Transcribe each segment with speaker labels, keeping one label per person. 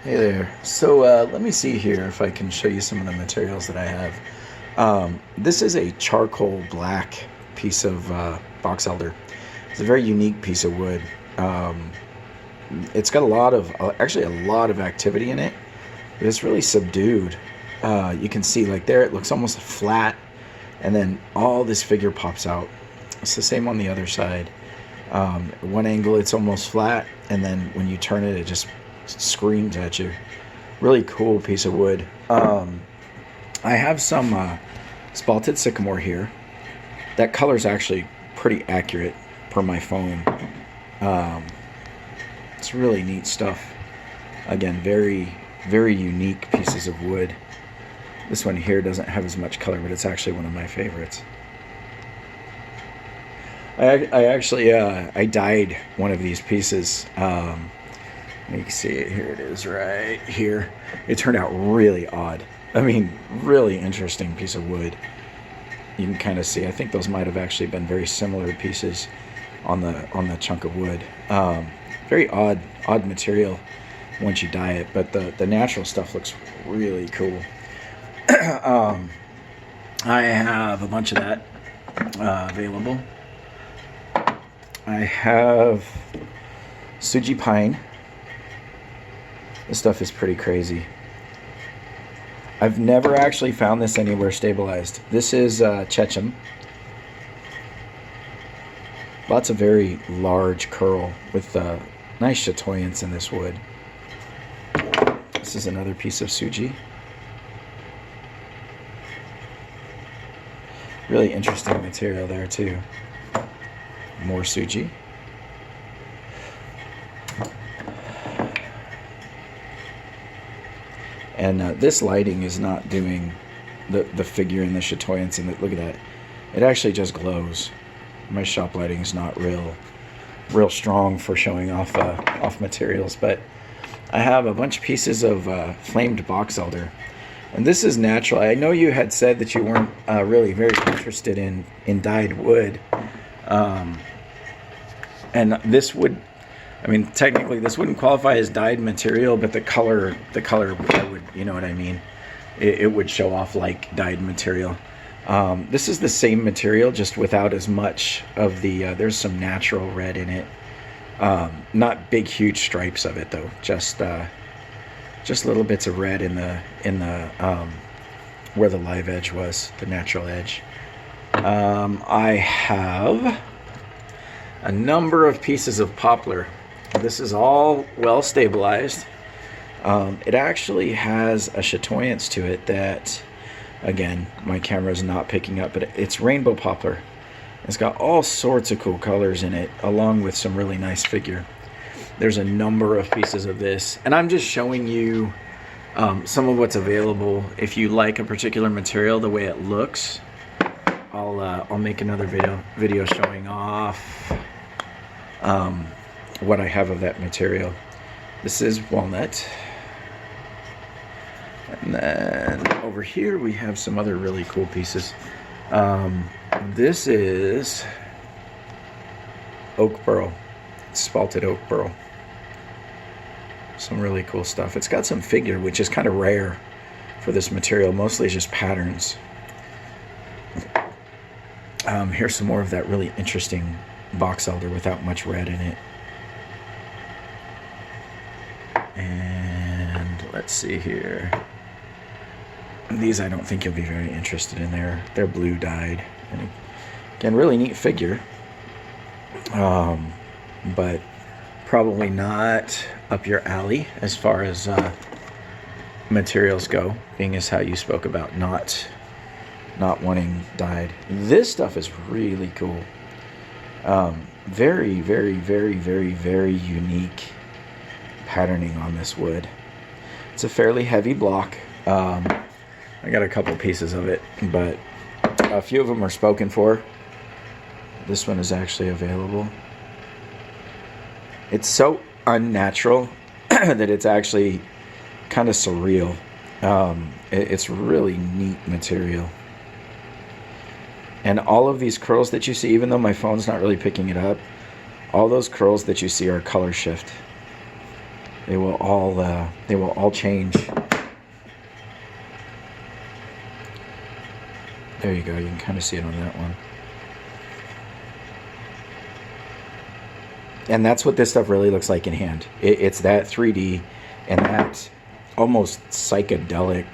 Speaker 1: Hey there. So let me see here if I can show you some of the materials that I have. This is a charcoal black piece of box elder. It's a very unique piece of wood. Um, it's got a lot of, actually a lot of activity in it, but it's really subdued. You can see like there, it looks almost flat, and then all this figure pops out. It's the same on the other side. One angle, it's almost flat, and then when you turn it, it just screams at you. Really cool piece of wood. I have some spalted sycamore here. That color is actually pretty accurate per my phone. Um, it's really neat stuff. Again, very, very unique pieces of wood. This one here doesn't have as much color, but it's actually one of my favorites. I actually I dyed one of these pieces. You can see it here. It is right here. It turned out really odd. I mean, really interesting piece of wood. You can kind of see. I think those might have actually been very similar pieces on the chunk of wood. Very odd material once you dye it, but the natural stuff looks really cool. I have a bunch of that available. I have Suji pine. This stuff is pretty crazy. I've never actually found this anywhere stabilized. This is Chechen. Lots of very large curl with nice chatoyance in this wood. This is another piece of Suji. Really interesting material there too. More Suji. And this lighting is not doing the figure and the chatoyance, and look at that. It actually just glows. My shop lighting is not real strong for showing off off materials, but I have a bunch of pieces of flamed box elder. And this is natural. I know you had said that you weren't really very interested in dyed wood. And this would, I mean, technically this wouldn't qualify as dyed material, but the color would, you know what I mean? It would show off like dyed material. This is the same material, just without as much of the, there's some natural red in it. Not big, huge stripes of it though. Just little bits of red in the where the live edge was, the natural edge. I have a number of pieces of poplar. This is all well stabilized. It actually has a chatoyance to it that, again, my camera is not picking up, but it's rainbow poplar. It's got all sorts of cool colors in it, along with some really nice figure. There's a number of pieces of this, and I'm just showing you some of what's available. If you like a particular material, the way it looks, I'll make another video showing off what I have of that material. This is walnut. And then over here we have some other really cool pieces. This is oak burl, spalted oak burl. Some really cool stuff. It's got some figure, which is kind of rare for this material. Mostly it's just patterns. Here's some more of that really interesting box elder without much red in it. And let's see here. These I don't think you'll be very interested in. They're blue dyed. And again, really neat figure. But probably not up your alley as far as materials go, being as how you spoke about not wanting dyed. This stuff is really cool. Very, very, very, very, very unique patterning on this wood. It's a fairly heavy block. I got a couple pieces of it, but a few of them are spoken for. This one is actually available. It's so unnatural that it's actually kind of surreal. It's really neat material. And all of these curls that you see, even though my phone's not really picking it up, all those curls that you see are color shift. They will all change. There you go. You can kind of see it on that one. And that's what this stuff really looks like in hand. It's that 3D and that almost psychedelic.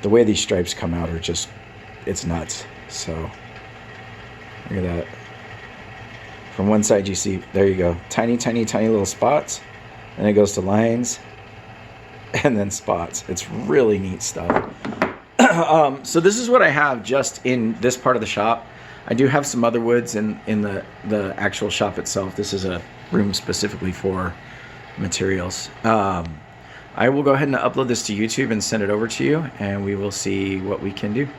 Speaker 1: The way these stripes come out are just, it's nuts. So look at that. From one side you see, there you go, tiny little spots, and it goes to lines and then spots. It's really neat stuff. So this is what I have just in this part of the shop. I do have some other woods in the actual shop itself. This is a room specifically for materials. I will go ahead and upload this to YouTube and send it over to you, and we will see what we can do.